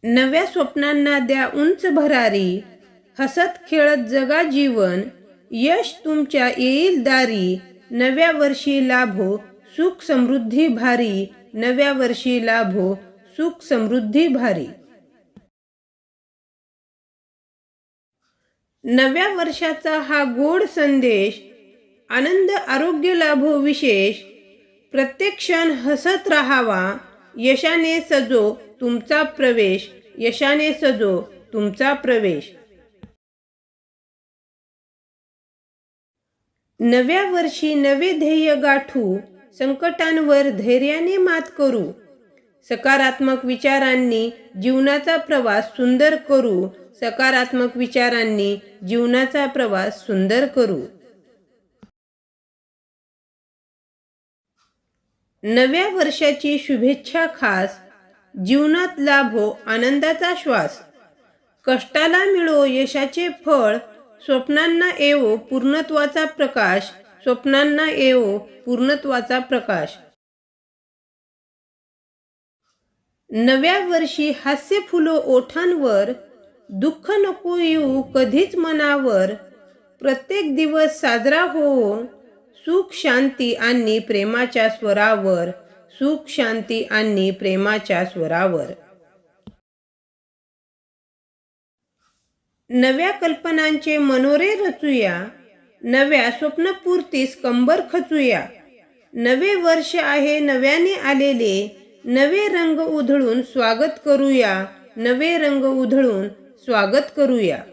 नव्या स्वप्नांना द्या उंच भरारी, हसत खेळत जगा जीवन, यश तुमच्या येईल दारी, नव्या वर्षी लाभो सुख समृद्धी भारी, नव्या वर्षी लाभो सुख समृद्धी भारी. नव्या वर्षाचा हा गोड संदेश, आनंद आरोग्य लाभो विशेष, प्रत्येक क्षण हसत राहावा, यशाने सजो तुमचा प्रवेश, यशाने सजो तुमचा प्रवेश. नव्या वर्षी नवे ध्येय गाठू, संकटांवर धैर्याने मात करू, सकारात्मक विचारांनी जीवनाचा प्रवास सुंदर करू, सकारात्मक विचारांनी जीवनाचा प्रवास सुंदर करू. नव्या वर्षाची शुभेच्छा खास, जीवनात लाभो आनंदाचा श्वास, कष्टाला मिळो यशाचे फळ, स्वप्नांना येवो पूर्णत्वाचा प्रकाश, स्वप्नांना येवो पूर्णत्वाचा प्रकाश. नव्या वर्षी हास्य फुलो ओठांवर, दुःख नको येऊ कधीच मनावर, प्रत्येक दिवस साजरा होवो सुख शांती आणि प्रेमाच्या स्वरावर, सुख शांती आणि प्रेमाच्या स्वरावर. नव्या कल्पनांचे मनोरे रचूया, नव्या स्वप्नपूर्तीस कंबर खचूया, नवे वर्ष आहे नव्याने आलेले, नवे रंग उधळून स्वागत करूया, नवे रंग उधळून स्वागत करूया.